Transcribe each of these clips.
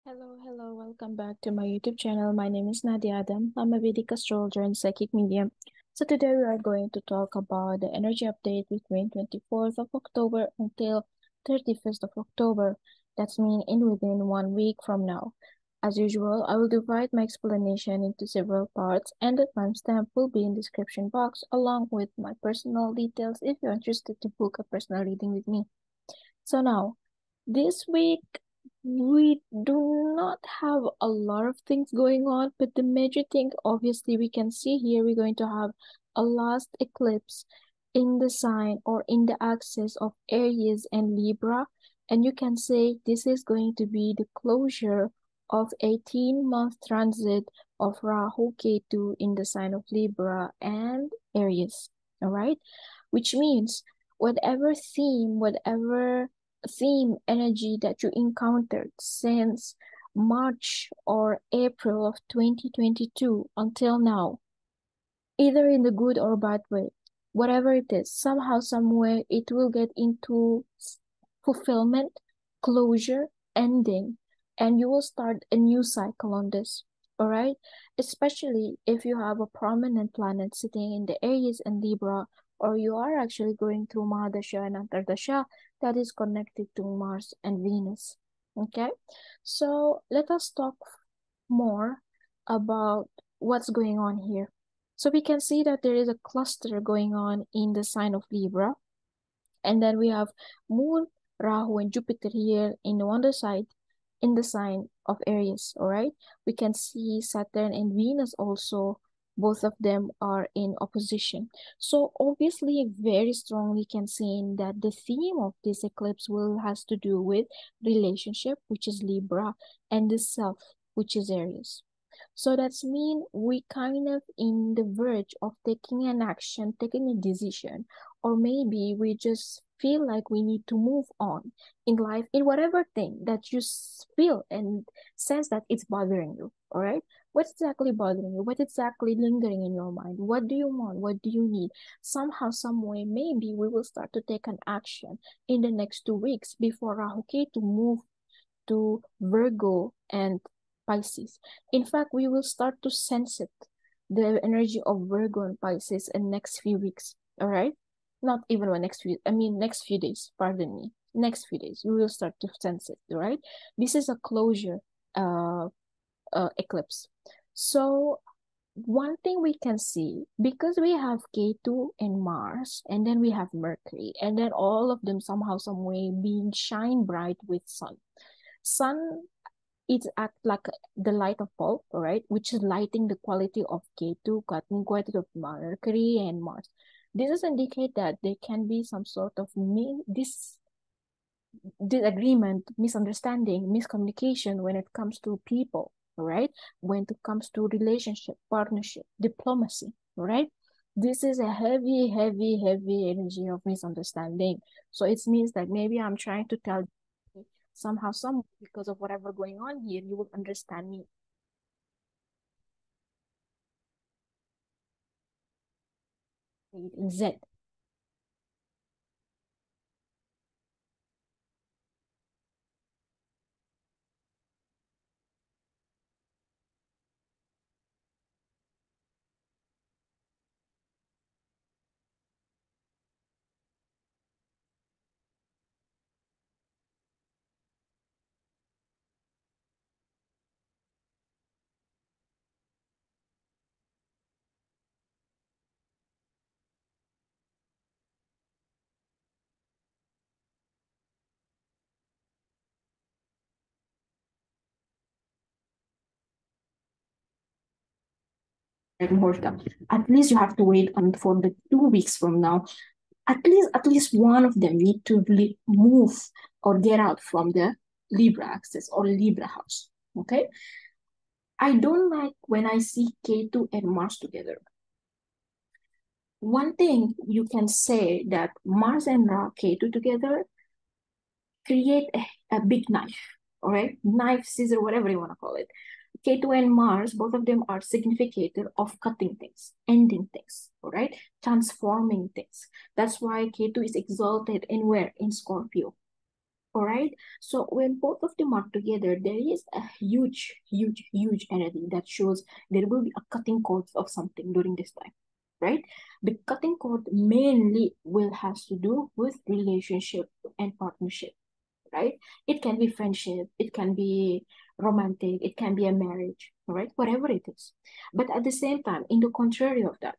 Hello, welcome back to my YouTube channel. My name is Nadia. I'm a Vedic Astrologer and Psychic Medium. So today we are going to talk about the energy update between 24th of October until 31st of October. That's mean within 1 week from now. As usual, I will divide my explanation into several parts and the timestamp will be in the description box along with my personal details if you're interested to book a personal reading with me. So now, this week we do not have a lot of things going on, but the major thing, obviously, we can see here we're going to have a last eclipse in the sign or in the axis of Aries and Libra. And you can say this is going to be the closure of 18-month transit of Rahu Ketu in the sign of Libra and Aries. All right, which means whatever theme energy that you encountered since March or April of 2022 until now, either in the good or bad way, whatever it is, somehow, somewhere, it will get into fulfillment, closure, ending, and you will start a new cycle on this. All right, especially if you have a prominent planet sitting in the Aries and Libra, or you are actually going through Mahadasha and Antardasha that is connected to Mars and Venus. Okay, so let us talk more about what's going on here. So we can see that there is a cluster going on in the sign of Libra, and then we have Moon, Rahu, and Jupiter here in the other side in the sign of Aries. All right, we can see Saturn and Venus also. Both of them are in opposition. So obviously, very strongly can see that the theme of this eclipse has to do with relationship, which is Libra, and the self, which is Aries. So that's mean we kind of in the verge of taking an action, taking a decision, or maybe we just feel like we need to move on in life, in whatever thing that you feel and sense that it's bothering you. All right, what's exactly bothering you? What exactly lingering in your mind? What do you want? What do you need? Somehow, some way, maybe we will start to take an action in the next 2 weeks before Rahu to move to Virgo and Pisces. In fact, we will start to sense it, the energy of Virgo and Pisces in next few weeks. All right, not even one next few. I mean next few days. Pardon me. Next few days, we will start to sense it. All right, this is a closure eclipse. So one thing we can see, because we have Ketu and Mars, and then we have Mercury, and then all of them somehow, some way being shine bright with sun it act like the light of bulb, all right, which is lighting the quality of Ketu, quality of Mercury and Mars. This is indicate that there can be some sort of disagreement, misunderstanding, miscommunication when it comes to people, all right, when it comes to relationship, partnership, diplomacy, all right. This is a heavy energy of misunderstanding. So it means that maybe I'm trying to tell somehow, some because of whatever going on here, you will understand me. In Z. More stuff. At least you have to wait for the 2 weeks from now. At least one of them need to move or get out from the Libra axis or Libra house. Okay. I don't like when I see Ketu and Mars together. One thing you can say that Mars and Ketu together create a big knife, all right? Knife, scissor, whatever you want to call it. Ketu and Mars, both of them are significator of cutting things, ending things, all right? Transforming things. That's why Ketu is exalted in where? In Scorpio. All right. So when both of them are together, there is a huge, huge, huge energy that shows there will be a cutting cord of something during this time, right? The cutting cord mainly will has to do with relationship and partnership, right? It can be friendship, it can be romantic, it can be a marriage, right? Whatever it is. But at the same time, in the contrary of that,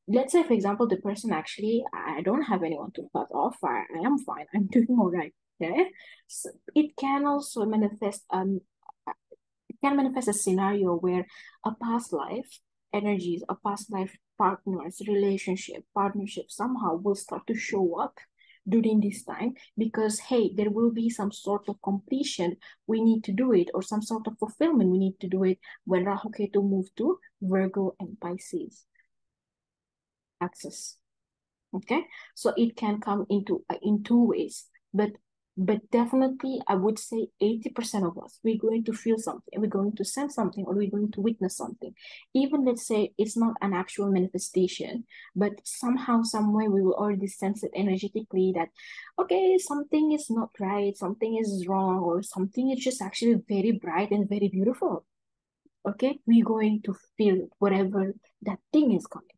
let's say, for example, the person actually, I don't have anyone to cut off. I am fine. I'm doing all right. Okay. So it can also manifest it can manifest a scenario where a past life energies, a past life partners, relationship, partnership somehow will start to show up during this time because hey, there will be some sort of completion we need to do it, or some sort of fulfillment we need to do it when Rahu Ketu move to Virgo and Pisces axis. Okay, so it can come into in two ways, but definitely I would say 80% of us, we're going to feel something, we're going to sense something, or we're going to witness something. Even let's say it's not an actual manifestation, but somehow some way we will already sense it energetically that okay, something is not right, something is wrong, or something is just actually very bright and very beautiful. Okay, we're going to feel whatever that thing is coming.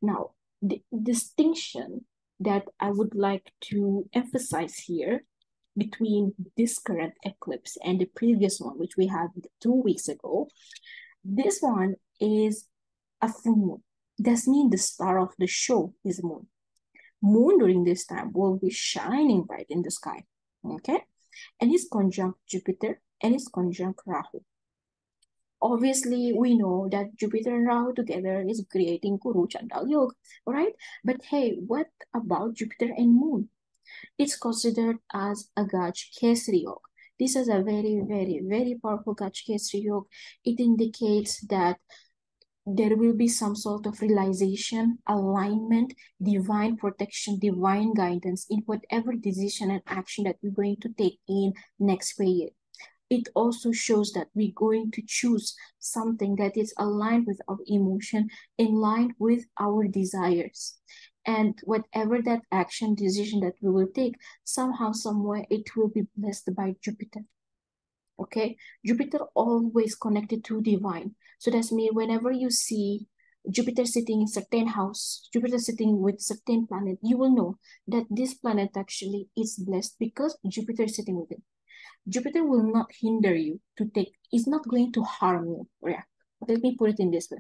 Now, the distinction that I would like to emphasize here between this current eclipse and the previous one, which we had 2 weeks ago, this one is a full moon. That means the star of the show is moon. Moon during this time will be shining bright in the sky, okay? And it's conjunct Jupiter and it's conjunct Rahu. Obviously, we know that Jupiter and Rahu together is creating Guru Chandal Yoga, right? But hey, what about Jupiter and Moon? It's considered as a Gaj Kesari Yoga. This is a very, very, very powerful Gaj Kesari Yoga. It indicates that there will be some sort of realization, alignment, divine protection, divine guidance in whatever decision and action that we're going to take in next period. It also shows that we're going to choose something that is aligned with our emotion, in line with our desires. And whatever that action, decision that we will take, somehow, somewhere, it will be blessed by Jupiter. Okay? Jupiter always connected to divine. So that's mean whenever you see Jupiter sitting in certain house, Jupiter sitting with certain planet, you will know that this planet actually is blessed because Jupiter is sitting with it. Jupiter will not hinder you to take, it's not going to harm you. Yeah. Let me put it in this way.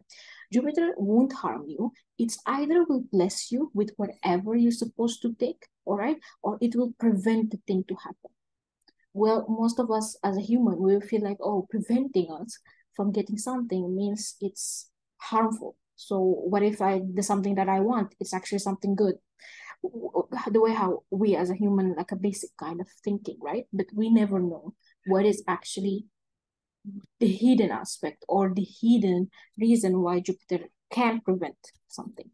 Jupiter won't harm you. It's either will bless you with whatever you're supposed to take, all right, or it will prevent the thing to happen. Well, most of us as a human, we will feel like, oh, preventing us from getting something means it's harmful. So what if I do something that I want? It's actually something good. The way how we as a human, like a basic kind of thinking, right? But we never know what is actually the hidden aspect or the hidden reason why Jupiter can prevent something.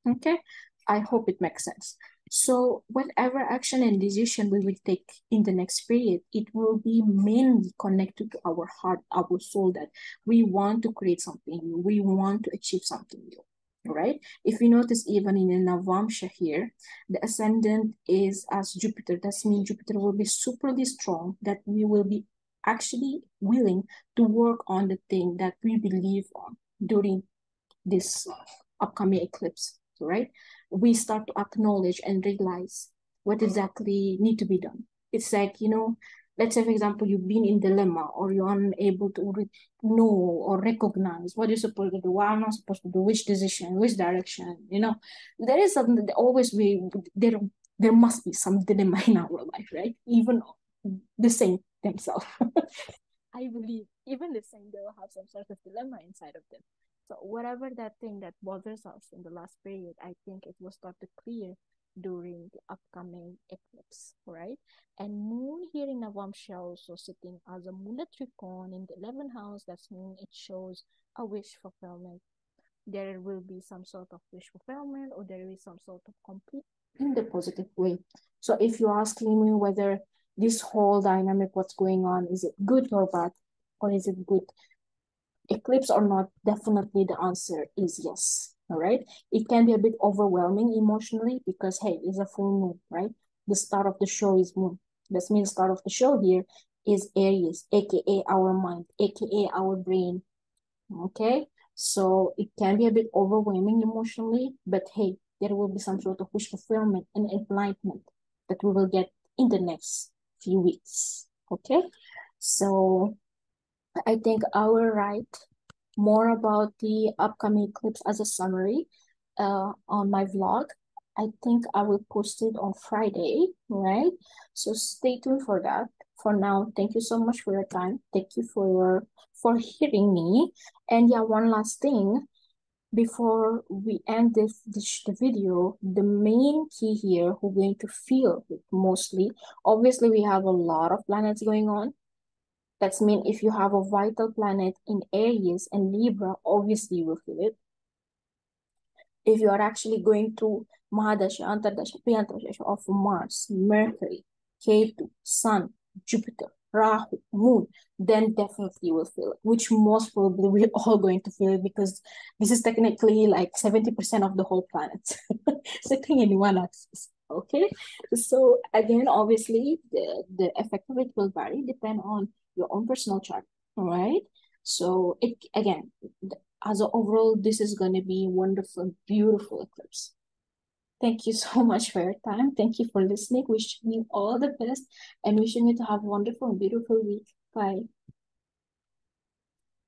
Okay, I hope it makes sense. So whatever action and decision we will take in the next period, it will be mainly connected to our heart, our soul, that we want to create something new, we want to achieve something new. Right? If you notice, even in the Navamsha here, the ascendant is as Jupiter. That means Jupiter will be superly strong, that we will be actually willing to work on the thing that we believe on during this upcoming eclipse, right? We start to acknowledge and realize what exactly need to be done. It's like, let's say, for example, you've been in dilemma or you're unable to know or recognize what you're supposed to do, what I'm not supposed to do, which decision, which direction, there is something that always there must be some dilemma in our life, right? Even the saint themselves. I believe even the saint, they will have some sort of dilemma inside of them. So whatever that thing that bothers us in the last period, I think it will start to clear during the upcoming eclipse, right? And moon here in Navamsha also sitting as a moon tricon in the 11th house. That's mean it shows a wish fulfillment. There will be some sort of wish fulfillment, or there is some sort of complete in the positive way. So if you're asking me whether this whole dynamic, what's going on, is it good or bad, or is it good eclipse or not, definitely the answer is yes. All right. It can be a bit overwhelming emotionally because, hey, it's a full moon, right? the star of the show is moon. That means star of the show here is Aries, aka our mind, aka our brain. Okay, so it can be a bit overwhelming emotionally, but hey, there will be some sort of wish fulfillment and enlightenment that we will get in the next few weeks. Okay, so I think I will write more about the upcoming eclipse as a summary on my vlog. I think I will post it on Friday, right? So stay tuned for that. For now, thank you so much for your time. Thank you for hearing me. And yeah, one last thing before we end the video, the main key here who's going to feel it mostly, obviously we have a lot of planets going on. That's mean if you have a vital planet in Aries and Libra, obviously you will feel it. If you are actually going to Mahadasha, Antardasha, Priyantarasha of Mars, Mercury, Ketu, Sun, Jupiter, Rahu, Moon, then definitely you will feel it, which most probably we're all going to feel it because this is technically like 70% of the whole planet sitting in one axis. Okay, so again, obviously the effect of it will vary depend on your own personal chart. All right, so it again, as an overall, this is going to be wonderful, beautiful eclipse. Thank you so much for your time. Thank you for listening. Wishing you all the best and wishing you to have a wonderful and beautiful week. Bye.